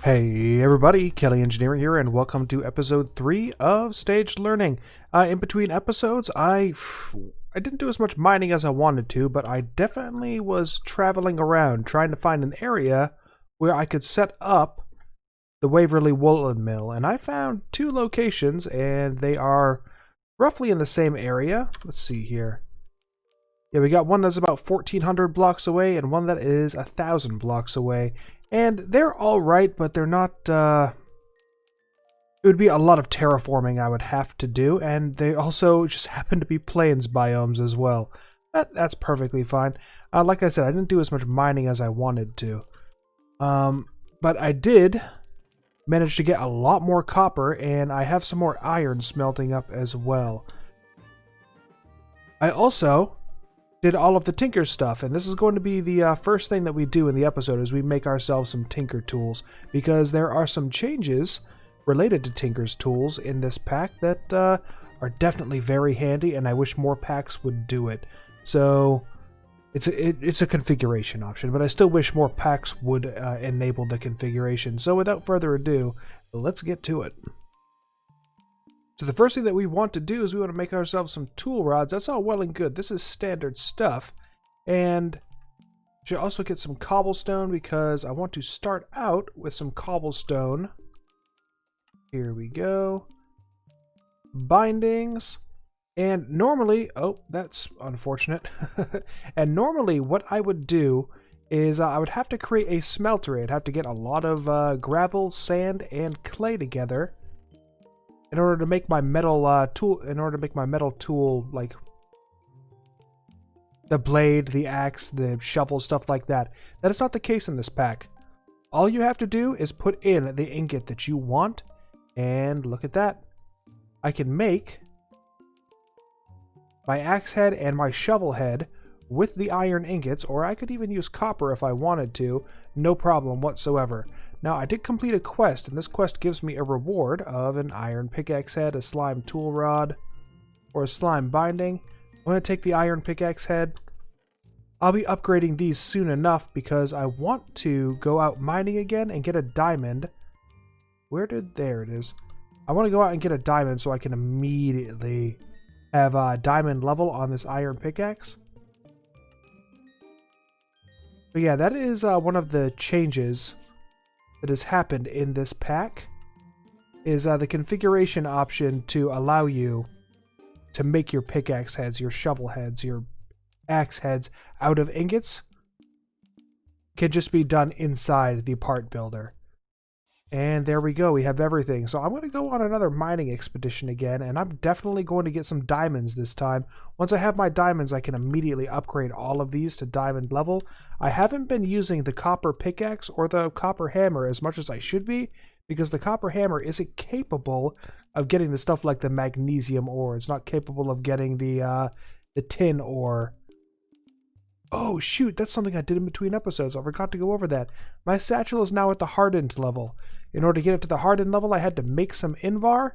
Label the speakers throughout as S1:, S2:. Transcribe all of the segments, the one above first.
S1: Hey everybody, Kelley Engineer here, and welcome to episode 3 of Staged Learning. In between episodes, I didn't do as much mining as I wanted to, but I definitely was traveling around trying to find an area where I could set up the Waverly Woolen Mill, and I found two locations, and they are roughly in the same area. Let's see here. Yeah, we got one that's about 1,400 blocks away, and one that is 1,000 blocks away. And they're alright, but they're not, it would be a lot of terraforming I would have to do, and they also just happen to be plains biomes as well. That's perfectly fine. Like I said, I didn't do as much mining as I wanted to. But I did manage to get a lot more copper, and I have some more iron smelting up as well. I also did all of the tinker stuff, and this is going to be the first thing that we do in the episode is we make ourselves some tinker tools, because there are some changes related to tinker's tools in this pack that are definitely very handy, and I wish more packs would do it. So it's a configuration option, but I still wish more packs would enable the configuration. So without further ado, let's get to it. So the first thing that we want to do is we want to make ourselves some tool rods. That's all well and good. This is standard stuff. And should also get some cobblestone because I want to start out with some cobblestone. Here we go. Bindings. And normally, oh, that's unfortunate. And normally what I would do is I would have to create a smelter. I'd have to get a lot of gravel, sand, and clay together in order to make my metal tool, like the blade, the axe, the shovel, stuff like that. That is not the case in this pack. All you have to do is put in the ingot that you want, and look at that. I can make my axe head and my shovel head with the iron ingots, or I could even use copper if I wanted to, no problem whatsoever. Now, I did complete a quest, and this quest gives me a reward of an iron pickaxe head, a slime tool rod, or a slime binding. I'm going to take the iron pickaxe head. I'll be upgrading these soon enough because I want to go out mining again and get a diamond. There it is. I want to go out and get a diamond so I can immediately have a diamond level on this iron pickaxe. But yeah, that is one of the changes that has happened in this pack, is the configuration option to allow you to make your pickaxe heads, your shovel heads, your axe heads out of ingots can just be done inside the part builder. And there we go, we have everything. So I'm going to go on another mining expedition again, and I'm definitely going to get some diamonds this time. Once I have my diamonds, I can immediately upgrade all of these to diamond level. I haven't been using the copper pickaxe or the copper hammer as much as I should be, because the copper hammer isn't capable of getting the stuff like the magnesium ore. It's not capable of getting the tin ore. Oh shoot, that's something I did in between episodes. I forgot to go over that. My satchel is now at the hardened level. In order to get it to the hardened level, I had to make some Invar.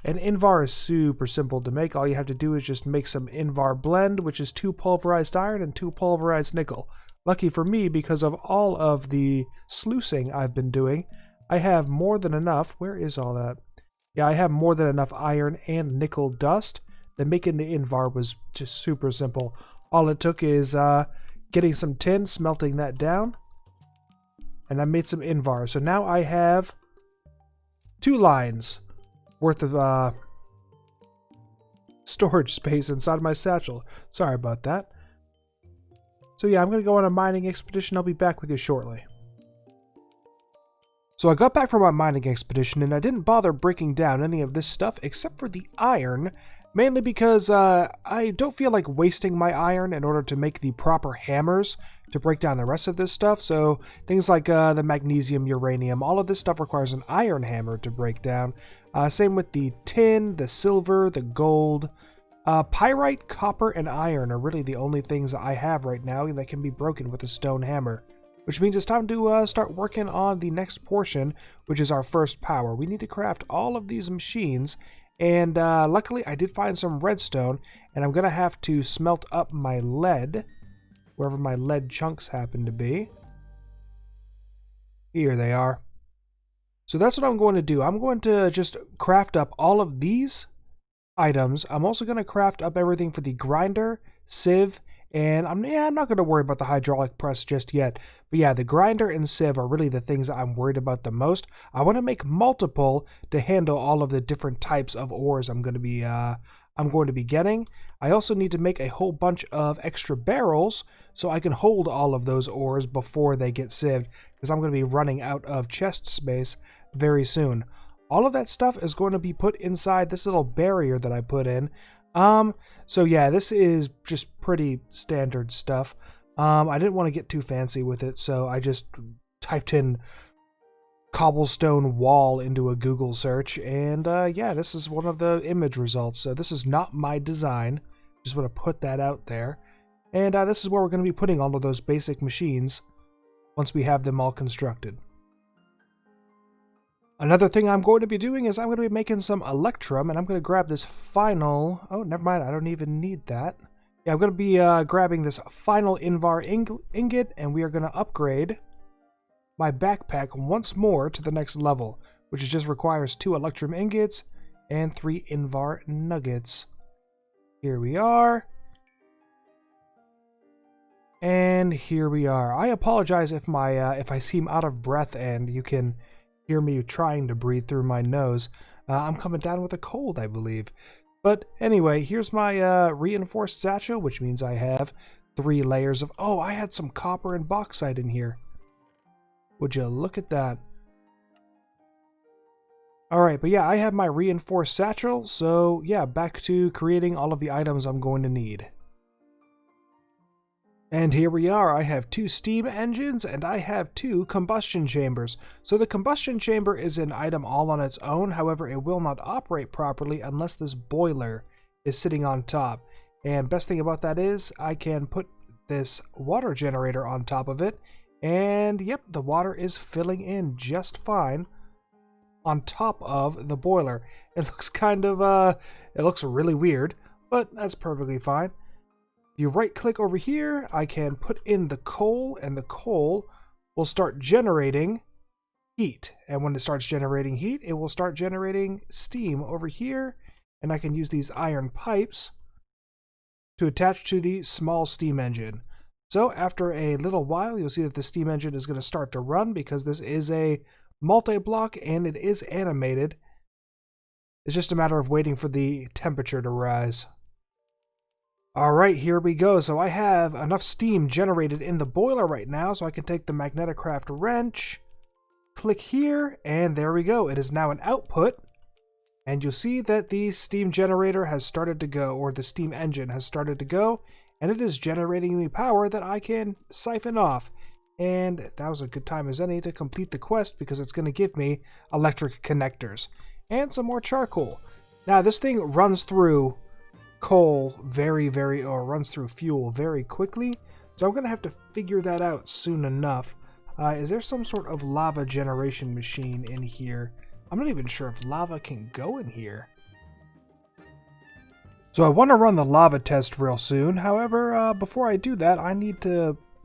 S1: And Invar is super simple to make. All you have to do is just make some Invar blend, which is 2 pulverized iron and 2 pulverized nickel. Lucky for me, because of all of the sluicing I've been doing, I have more than enough. Where is all that? Yeah, I have more than enough iron and nickel dust. Then making the Invar was just super simple. All it took is getting some tin, smelting that down, and I made some Invar. So now I have 2 lines worth of storage space inside my satchel. Sorry about that. So yeah, I'm going to go on a mining expedition. I'll be back with you shortly. So I got back from my mining expedition, and I didn't bother breaking down any of this stuff except for the iron, mainly because I don't feel like wasting my iron in order to make the proper hammers to break down the rest of this stuff. So things like the magnesium, uranium, all of this stuff requires an iron hammer to break down. Same with the tin, the silver, the gold. Pyrite, copper, and iron are really the only things I have right now that can be broken with a stone hammer. Which means it's time to start working on the next portion, which is our first power. We need to craft all of these machines, and luckily I did find some redstone, and I'm going to have to smelt up my lead, wherever my lead chunks happen to be. Here they are. So that's what I'm going to do. I'm going to just craft up all of these items. I'm also going to craft up everything for the grinder, sieve, and I'm not going to worry about the hydraulic press just yet. But yeah, the grinder and sieve are really the things that I'm worried about the most. I want to make multiple to handle all of the different types of ores I'm going to be getting. I also need to make a whole bunch of extra barrels so I can hold all of those ores before they get sieved, because I'm going to be running out of chest space very soon. All of that stuff is going to be put inside this little barrier that I put in. So yeah, this is just pretty standard stuff. I didn't want to get too fancy with it, so I just typed in cobblestone wall into a Google search, and yeah, this is one of the image results. So this is not my design. Just want to put that out there. And this is where we're going to be putting all of those basic machines once we have them all constructed. Another thing I'm going to be doing is I'm going to be making some Electrum, and I'm going to grab this final... Oh, never mind, I don't even need that. Yeah, I'm going to be grabbing this final Invar ingot, and we are going to upgrade my backpack once more to the next level, which just requires 2 Electrum ingots and 3 Invar nuggets. Here we are. And here we are. I apologize if if I seem out of breath and you can hear me trying to breathe through my nose. I'm coming down with a cold, I believe. But anyway, here's my reinforced satchel, which means I have 3 layers of... Oh, I had some copper and bauxite in here. Would you look at that? Alright, but yeah, I have my reinforced satchel, so yeah, back to creating all of the items I'm going to need. And here we are. I have 2 steam engines and I have 2 combustion chambers. So the combustion chamber is an item all on its own, however it will not operate properly unless this boiler is sitting on top. And best thing about that is I can put this water generator on top of it, and yep, the water is filling in just fine on top of the boiler. It looks kind of, it looks really weird, but that's perfectly fine. You right click over here, I can put in the coal, and the coal will start generating heat. And when it starts generating heat, it will start generating steam over here, and I can use these iron pipes to attach to the small steam engine. So after a little while, you'll see that the steam engine is going to start to run because this is a multi-block and it is animated. It's just a matter of waiting for the temperature to rise. Alright, here we go. So I have enough steam generated in the boiler right now, so I can take the Magneticraft wrench, click here, and there we go. It is now an output, and you'll see that the steam generator has started to go, or the steam engine has started to go, and it is generating me power that I can siphon off. And now's a good time as any to complete the quest, because it's going to give me electric connectors and some more charcoal. Now this thing runs through coal or runs through fuel very quickly, so I'm gonna have to figure that out soon enough. Is there some sort of lava generation machine in here? I'm not even sure if lava can go in here. So I want to run the lava test real soon. However, before I do that, I need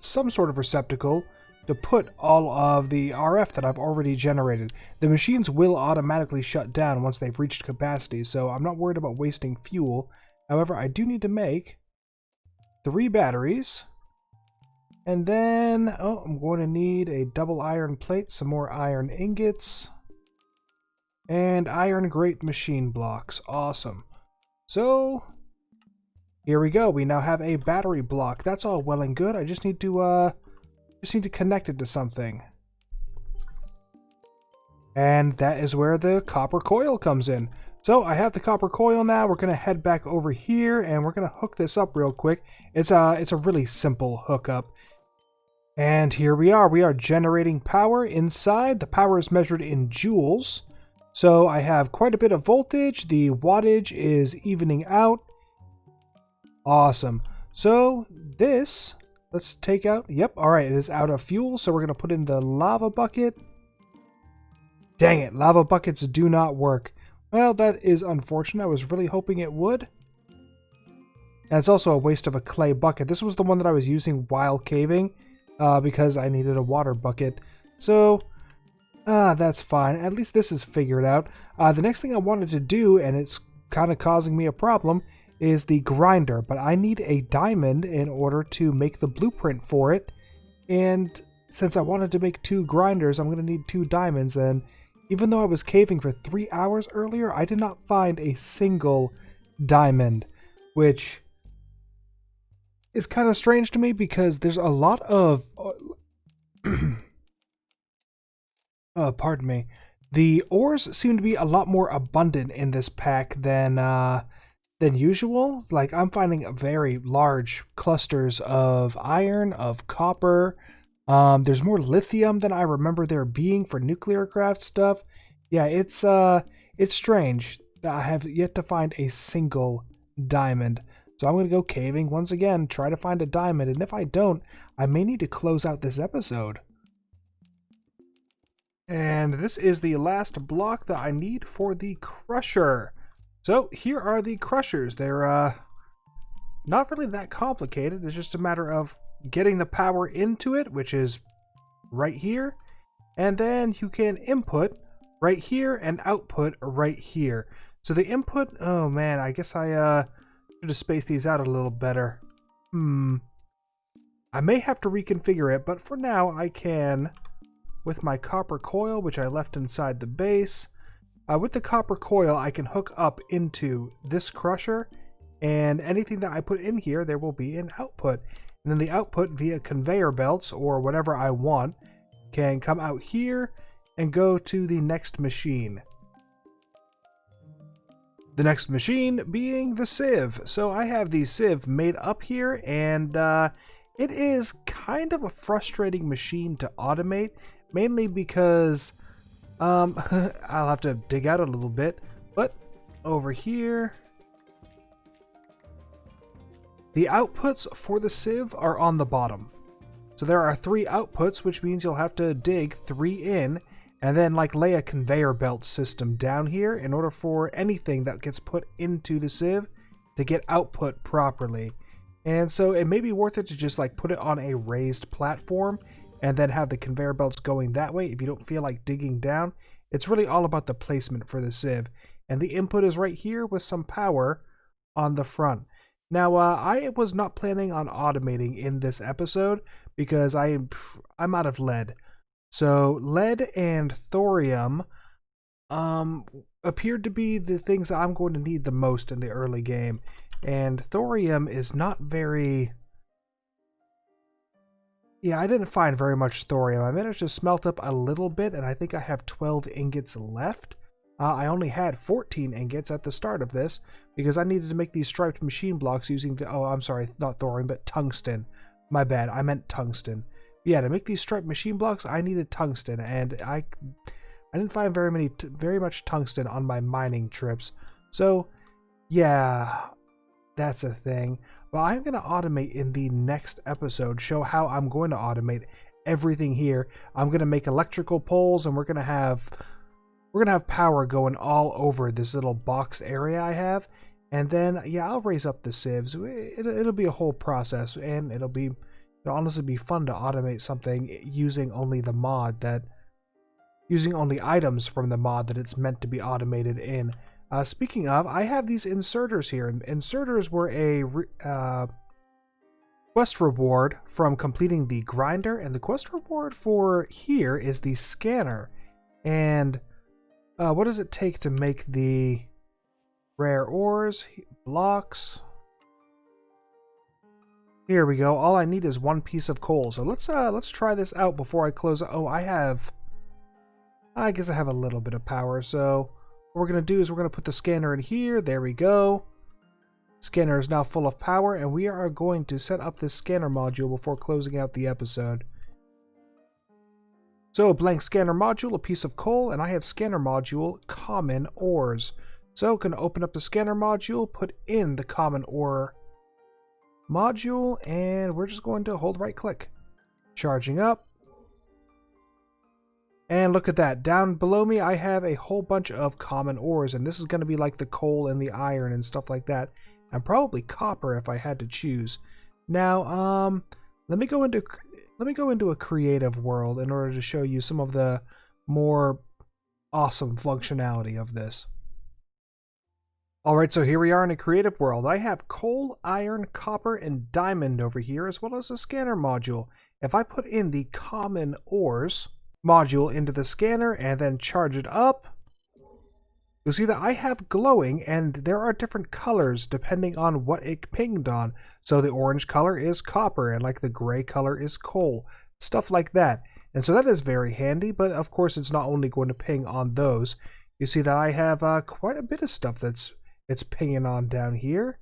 S1: some sort of receptacle to put all of the RF that I've already generated. The machines will automatically shut down once they've reached capacity, so I'm not worried about wasting fuel. However, I do need to make 3 batteries, and then, I'm going to need a double iron plate, some more iron ingots, and iron grate machine blocks. Awesome. So, here we go. We now have a battery block. That's all well and good. I just need to connect it to something. And that is where the copper coil comes in. So I have the copper coil now. We're going to head back over here and we're going to hook this up real quick. It's a really simple hookup. And here we are. We are generating power inside. The power is measured in joules. So I have quite a bit of voltage. The wattage is evening out. Awesome. So this, let's take out, yep, alright, it is out of fuel. So we're going to put in the lava bucket. Dang it, lava buckets do not work. Well, that is unfortunate. I was really hoping it would. And it's also a waste of a clay bucket. This was the one that I was using while caving because I needed a water bucket. So That's fine. At least this is figured out. The next thing I wanted to do, and it's kind of causing me a problem, is the grinder. But I need a diamond in order to make the blueprint for it. And since I wanted to make 2 grinders, I'm going to need 2 diamonds. And even though I was caving for 3 hours earlier, I did not find a single diamond, which is kind of strange to me because there's a lot of... pardon me. The ores seem to be a lot more abundant in this pack than usual. Like, I'm finding very large clusters of iron, of copper. There's more lithium than I remember there being for nuclear craft stuff. Yeah, it's strange that I have yet to find a single diamond. So I'm going to go caving once again, try to find a diamond, and if I don't, I may need to close out this episode. And this is the last block that I need for the crusher. So here are the crushers. They're not really that complicated. It's just a matter of getting the power into it, which is right here. And then you can input right here and output right here. So the input, oh man, I guess I should have spaced these out a little better. I may have to reconfigure it, but for now I can... with my copper coil, which I left inside the base. With the copper coil, I can hook up into this crusher, and anything that I put in here, there will be an output. And then the output via conveyor belts, or whatever I want, can come out here and go to the next machine. The next machine being the sieve. So I have the sieve made up here, and it is kind of a frustrating machine to automate. Mainly because I'll have to dig out a little bit, but over here, the outputs for the sieve are on the bottom. So there are 3 outputs, which means you'll have to dig 3 in, and then like lay a conveyor belt system down here in order for anything that gets put into the sieve to get output properly. And so it may be worth it to just like put it on a raised platform and then have the conveyor belts going that way if you don't feel like digging down. It's really all about the placement for the sieve. And the input is right here with some power on the front. Now, I was not planning on automating in this episode because I'm out of lead. So lead and thorium appeared to be the things that I'm going to need the most in the early game. And thorium is not very... yeah, I didn't find very much thorium. I managed to smelt up a little bit, and I think I have 12 ingots left. I only had 14 ingots at the start of this, because I needed to make these striped machine blocks using the... oh, I'm sorry, not thorium, but tungsten. My bad, I meant tungsten. Yeah, to make these striped machine blocks, I needed tungsten, and I didn't find very much tungsten on my mining trips. So, yeah, that's a thing. Well, I'm going to automate in the next episode, show how I'm going to automate everything here. I'm going to make electrical poles, and we're going to have power going all over this little box area I have. And then, yeah, I'll raise up the sieves. It'll be a whole process, and it'll honestly be fun to automate something using only items from the mod that it's meant to be automated in. Speaking of, I have these inserters here. Inserters were a quest reward from completing the grinder, and the quest reward for here is the scanner. And what does it take to make the rare ores, blocks? Here we go. All I need is 1 piece of coal. So let's try this out before I close. Oh, I guess I have a little bit of power. So what we're going to do is we're going to put the scanner in here. There we go. Scanner is now full of power, and we are going to set up this scanner module before closing out the episode. So a blank scanner module, a piece of coal, and I have scanner module, common ores. So going to open up the scanner module, put in the common ore module, and we're just going to hold right click. Charging up. And look at that. Down below me, I have a whole bunch of common ores, and this is going to be like the coal and the iron and stuff like that. And probably copper if I had to choose. Now, let me go into a creative world in order to show you some of the more awesome functionality of this. Alright, so here we are in a creative world. I have coal, iron, copper, and diamond over here, as well as a scanner module. If I put in the common ores module into the scanner and then charge it up, you'll see that I have glowing, and there are different colors depending on what it pinged on. So the orange color is copper, and like the gray color is coal. Stuff like that. And so that is very handy, but of course it's not only going to ping on those. You see that I have quite a bit of stuff that's pinging on down here.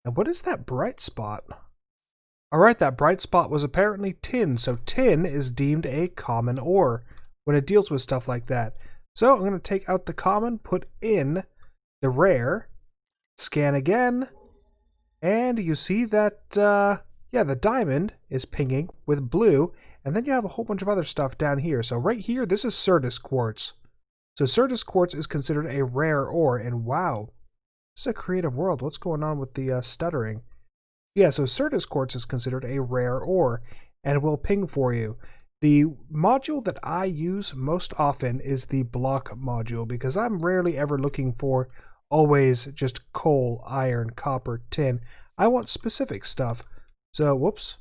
S1: And what is that bright spot? Alright, that bright spot was apparently tin, so tin is deemed a common ore when it deals with stuff like that. So I'm going to take out the common, put in the rare, scan again, and you see that, yeah, the diamond is pinging with blue, and then you have a whole bunch of other stuff down here. So right here, this is Certus quartz. So Certus quartz is considered a rare ore, and wow, this is a creative world. What's going on with the stuttering? Yeah, so Certus quartz is considered a rare ore, and will ping for you. The module that I use most often is the block module, because I'm rarely ever looking for always just coal, iron, copper, tin. I want specific stuff. So, whoops.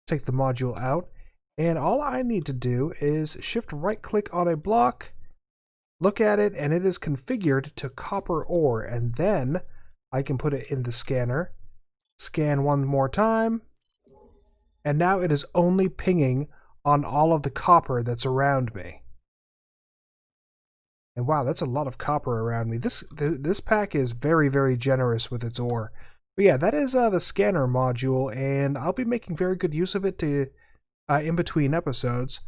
S1: Take the module out, and all I need to do is shift right click on a block, look at it, and it is configured to copper ore, and then I can put it in the scanner, scan one more time, and now it is only pinging on all of the copper that's around me. And wow, that's a lot of copper around me. This pack is very, very generous with its ore. But yeah, that is the scanner module, and I'll be making very good use of it to in between episodes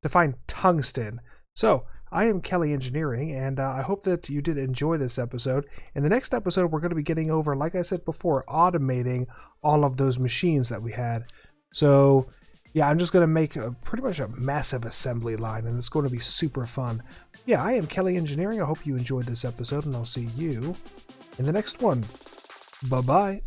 S1: to find tungsten. So, I am Kelley Engineering, and I hope that you did enjoy this episode. In the next episode, we're going to be getting over, like I said before, automating all of those machines that we had. So, yeah, I'm just going to make pretty much a massive assembly line, and it's going to be super fun. Yeah, I am Kelley Engineering. I hope you enjoyed this episode, and I'll see you in the next one. Bye-bye.